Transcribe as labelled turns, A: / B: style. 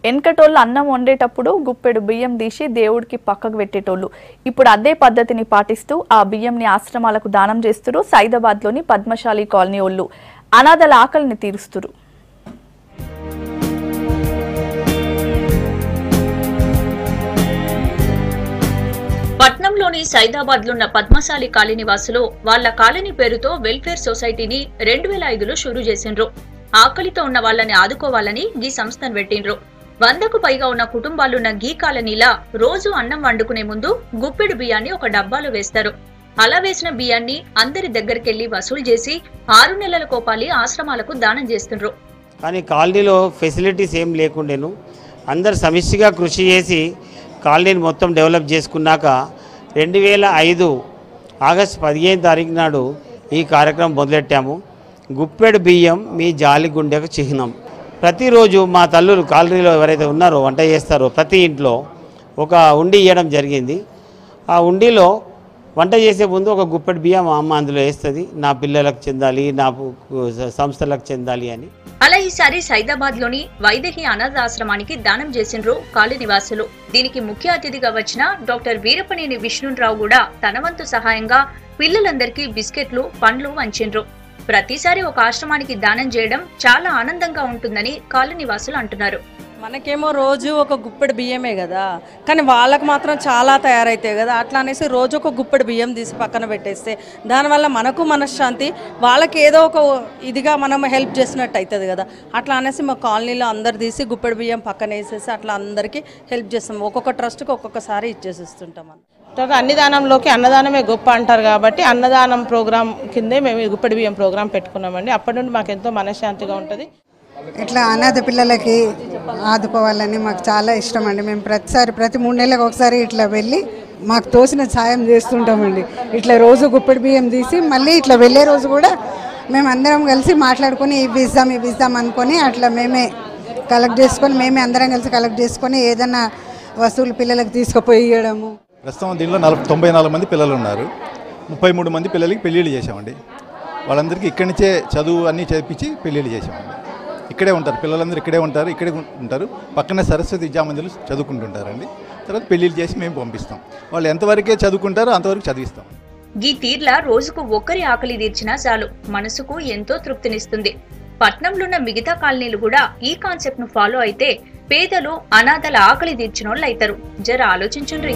A: ఎన్కటోళ్ళు అన్నం వండేటప్పుడు గుప్పెడు బియ్యం తీసి దేవుడికి పక్కకు పెట్టేటోళ్ళు. ఇప్పుడు అదే పద్ధతిని పాటిస్తూ ఆ బియ్యంని ఆశ్రమాలకు దానం చేస్తున్నారు. సైదాబాద్లోని పద్మశాలి కాలనీ వాళ్ళు అనాథల ఆకలిని తీరుస్తున్నారు.
B: పట్నంలోని సైదాబాద్లున్న పద్మశాలి కాలనీ వాసులు వాళ్ల కాలనీ పేరుతో వెల్ఫేర్ సొసైటీని 2005లో షురూ చేసిండ్రు. ఆకలితో ఉన్న వాళ్ళని ఆదుకోవాలని గీ సంస్థను పెట్టిండ్రు. 100కు పైగా ఉన్న కుటుంబాలున్న గీ కాలనీలా రోజు అన్నం వండుకునే ముందు గుప్పెడు బియ్యాన్ని ఒక డబ్బాలో వేస్తారు. అలా వేసిన బియ్యాన్ని అందరి దగ్గరికెళ్లి వసూలు చేసి 6 నెలల కోపాలి ఆశ్రమాలకు దానం చేస్తుండ్రు.
C: కానీ కాలనీలో ఫెసిలిటీస్ ఏం లేకుండేను. అందరు సమిష్టిగా కృషి చేసి కాలనీని మొత్తం డెవలప్ చేసుకున్నాక 2005 ఆగస్టు 15 తారీఖు నాడు ఈ కార్యక్రమం మొదలెట్టాము. గుప్పెడు బియ్యం మీ జాలి గుండెకు చిహ్నం. ప్రతిరోజు మా తల్లులు కాలనీలో ఎవరైతే ఉన్నారో వంట చేస్తారో ప్రతి ఇంట్లో ఒక ఉండి ఇవ్వడం జరిగింది. ఆ ఉండిలో వంట చేసే ముందు ఒక గుప్పెడు బియ్యం మా అమ్మ అందులో వేస్తుంది. నా పిల్లలకు చెందాలి, నా సంస్థలకు చెందాలి అని.
B: అలా ఈసారి సైదాబాద్లోని వైదేహి అనాథాశ్రమానికి దానం చేసిండ్రు కాలనీ వాసులు. దీనికి ముఖ్య అతిథిగా వచ్చిన డాక్టర్ వీరపనేని విష్ణురావు కూడా తన వంతు సహాయంగా పిల్లలందరికీ బిస్కెట్లు, పండ్లు వంచిండ్రు. ప్రతిసారి ఒక ఆశ్రమానికి దానం చేయడం చాలా ఆనందంగా ఉంటుందని కాలనీ వాసులు అంటున్నారు.
D: మనకేమో రోజు ఒక గుప్పెడు బియ్యమే కదా, కానీ వాళ్ళకు మాత్రం చాలా తయారైతాయి కదా. అట్లా అనేసి రోజు ఒక గుప్పెడు బియ్యం తీసి పక్కన పెట్టేస్తే దానివల్ల మనకు మనశ్శాంతి, వాళ్ళకి ఏదో ఒక ఇదిగా మనం హెల్ప్ చేసినట్టు అవుతుంది కదా. అట్లా అనేసి మా కాలనీలో అందరు తీసి గుప్పెడు బియ్యం పక్కన వేసేసి అట్లా అందరికీ హెల్ప్ చేస్తాం. ఒక్కొక్క ట్రస్ట్కి ఒక్కొక్కసారి ఇచ్చేసిస్తుంటాం.
E: అన్నదానంలోకి అన్నదానమే గొప్ప అంటారు కాబట్టి అన్నదానం ప్రోగ్రాం కిందే మేము గుప్పెడు బియ్యం ప్రోగ్రాం పెట్టుకున్నామండి. అప్పటి నుండి మాకు ఎంతో మనశ్శాంతిగా ఉంటుంది.
F: ఇట్లా అనాథ పిల్లలకి ఆదుకోవాలని మాకు చాలా ఇష్టం అండి. మేము ప్రతి 3 నెలలకు ఒకసారి ఇట్లా వెళ్ళి మాకు తోసిన సాయం చేస్తుంటామండి. ఇట్లా రోజు గుప్పెడు బియ్యం తీసి మళ్ళీ ఇట్లా వెళ్ళే రోజు కూడా మేము అందరం కలిసి మాట్లాడుకొని ఇవి ఇద్దాం అనుకొని అట్లా మేమే కలెక్ట్ చేసుకొని మేమే అందరం కలిసి కలెక్ట్ చేసుకొని ఏదైనా వస్తువులు పిల్లలకు తీసుకుపోయి ఇవ్వడము.
G: ప్రస్తుతం దీనిలో 94 మంది పిల్లలు ఉన్నారు. 33 మంది పిల్లలకి పెళ్ళిళ్ళు చేసామండి. వాళ్ళందరికీ ఇక్కడి నుంచే చదువు అన్నీ చేపించి పెళ్ళిళ్ళు చేసామండి. ఇక్కడే ఉంటారు, పిల్లలందరూ ఇక్కడే ఉంటారు. పక్కనే సరస్వతి విద్యామందిర్లు చదువుకుంటుంటారండి. తర్వాత పెళ్ళిళ్ళు చేసి మేము పంపిస్తాం. వాళ్ళు ఎంతవరకే చదువుకుంటారో అంతవరకు చదివిస్తాం.
B: ఈ తీర్లా రోజుకు ఒక్కరి ఆకలి తీర్చినా చాలు మనసుకు ఎంతో తృప్తినిస్తుంది. పట్నంలోన్న మిగతా కాలనీలు కూడా ఈ కాన్సెప్ట్ ను ఫాలో అయితే పేదలు అనాథల ఆకలి తీర్చినోళ్ళు అవుతారు. జర ఆలోచించుండ్రి.